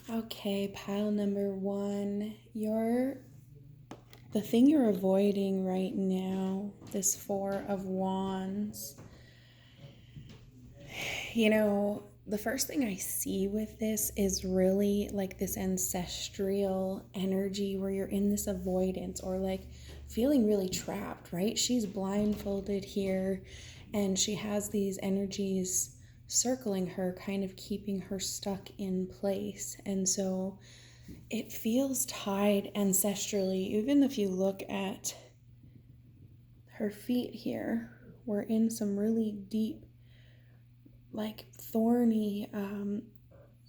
Okay, pile number one. The thing you're avoiding right now, this Four of Wands. The first thing I see with this is really like this ancestral energy where you're in this avoidance or like feeling really trapped, right? She's blindfolded here and she has these energies circling her, kind of keeping her stuck in place. And so it feels tied ancestrally. Even if you look at her feet here, we're in some really deep, like thorny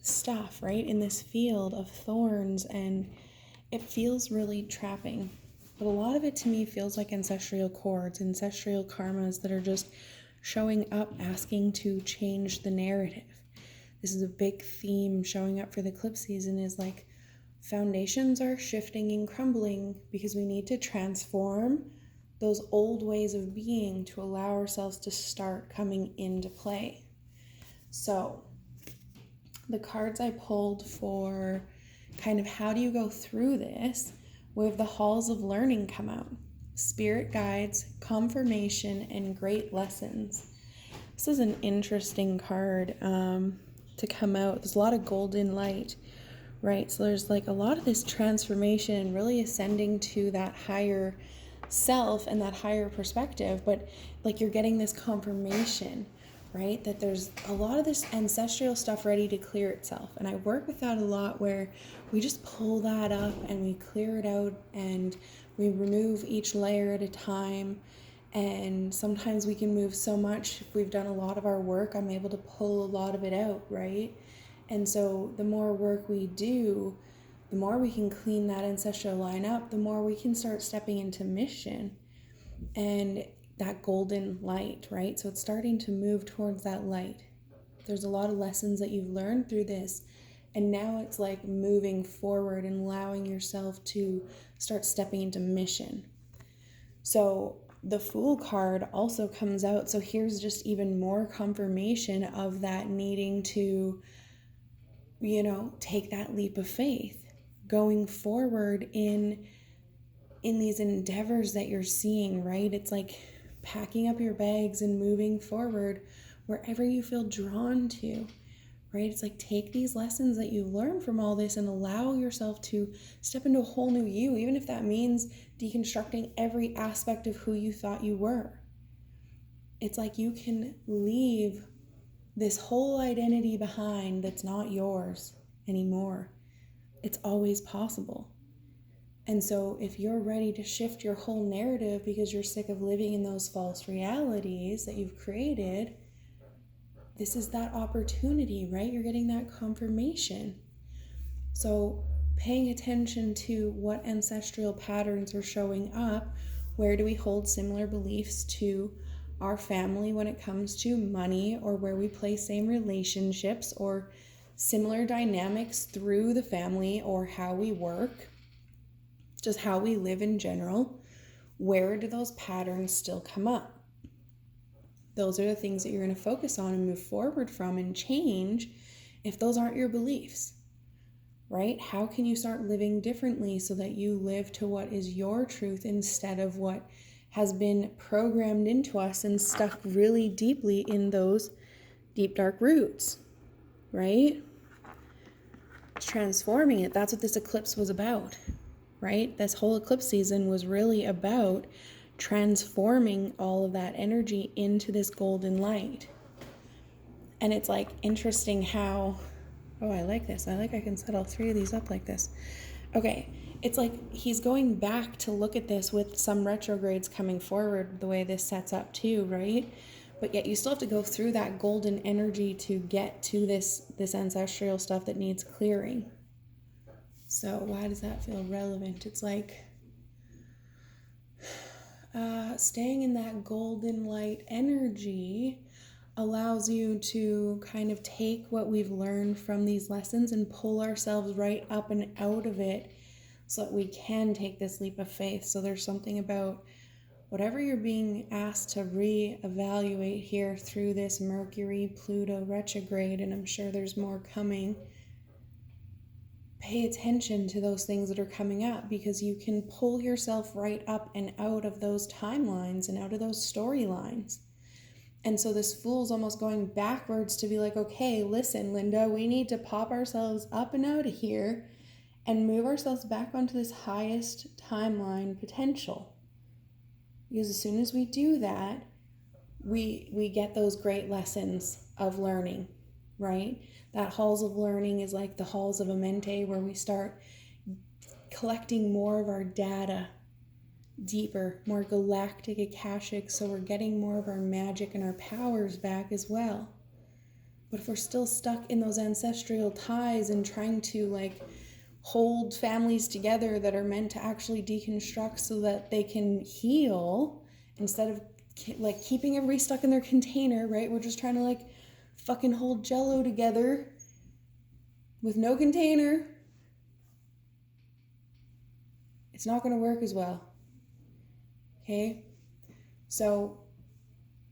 stuff, right? In this field of thorns, and it feels really trapping. But a lot of it to me feels like ancestral cords, ancestral karmas that are just showing up asking to change the narrative. This is a big theme showing up for the eclipse season, is like foundations are shifting and crumbling because we need to transform those old ways of being to allow ourselves to start coming into play. So the cards I pulled for kind of how do you go through this, we have the halls of learning come out. Spirit guides, confirmation, and great lessons. This is an interesting card to come out. There's a lot of golden light, right? So there's like a lot of this transformation and really ascending to that higher self and that higher perspective, but like you're getting this confirmation, right? That there's a lot of this ancestral stuff ready to clear itself. And I work with that a lot where we just pull that up and we clear it out and we remove each layer at a time. And sometimes we can move so much. If we've done a lot of our work, I'm able to pull a lot of it out, right? And so the more work we do, the more we can clean that ancestral line up, the more we can start stepping into mission and that golden light, right? So it's starting to move towards that light. There's a lot of lessons that you've learned through this, and now it's like moving forward and allowing yourself to start stepping into mission. So the Fool card also comes out. So here's just even more confirmation of that needing to, take that leap of faith, going forward in these endeavors that you're seeing, right? It's like packing up your bags and moving forward wherever you feel drawn to, right? It's like take these lessons that you've learned from all this and allow yourself to step into a whole new you, even if that means deconstructing every aspect of who you thought you were. It's like you can leave this whole identity behind that's not yours anymore. It's always possible. And so if you're ready to shift your whole narrative because you're sick of living in those false realities that you've created, this is that opportunity, right? You're getting that confirmation. So paying attention to what ancestral patterns are showing up, where do we hold similar beliefs to our family when it comes to money, or where we play same relationships or similar dynamics through the family, or how we work, just how we live in general. Where do those patterns still come up? Those are the things that you're going to focus on and move forward from and change if those aren't your beliefs, right? How can you start living differently so that you live to what is your truth instead of what has been programmed into us and stuck really deeply in those deep, dark roots, right? Transforming it. That's what this eclipse was about, right? This whole eclipse season was really about transforming all of that energy into this golden light. And it's like interesting how, I like this. I can set all three of these up like this. Okay, it's like he's going back to look at this with some retrogrades coming forward, the way this sets up too, right? But yet you still have to go through that golden energy to get to this ancestral stuff that needs clearing. So why does that feel relevant? It's like staying in that golden light energy allows you to kind of take what we've learned from these lessons and pull ourselves right up and out of it so that we can take this leap of faith. So there's something about whatever you're being asked to reevaluate here through this Mercury-Pluto retrograde, and I'm sure there's more coming. pay attention to those things that are coming up, because you can pull yourself right up and out of those timelines and out of those storylines. And so this Fool's almost going backwards to be like, okay, listen, Linda, we need to pop ourselves up and out of here and move ourselves back onto this highest timeline potential. Because as soon as we do that, we get those great lessons of learning, right? That halls of learning is like the halls of a mente, where we start collecting more of our data deeper, more galactic akashic, so we're getting more of our magic and our powers back as well. But if we're still stuck in those ancestral ties and trying to like hold families together that are meant to actually deconstruct so that they can heal, instead of like keeping everybody stuck in their container, right? We're just trying to like fucking hold Jello together with no container. It's not going to work as well. Okay? So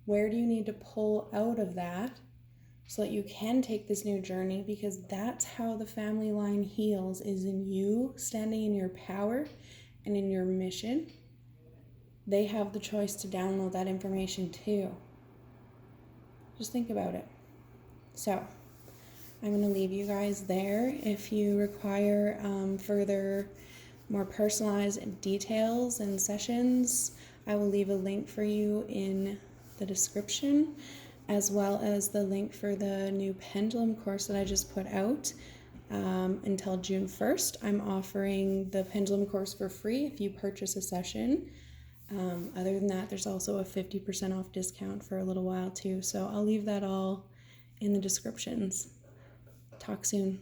where do you need to pull out of that so that you can take this new journey? Because that's how the family line heals, is in you standing in your power and in your mission. They have the choice to download that information too. Just think about it. So I'm going to leave you guys there. If you require further, more personalized details and sessions, I will leave a link for you in the description, as well as the link for the new Pendulum course that I just put out. Until June 1st, I'm offering the Pendulum course for free if you purchase a session. Other than that, there's also a 50% off discount for a little while too. So I'll leave that all in the descriptions. Talk soon.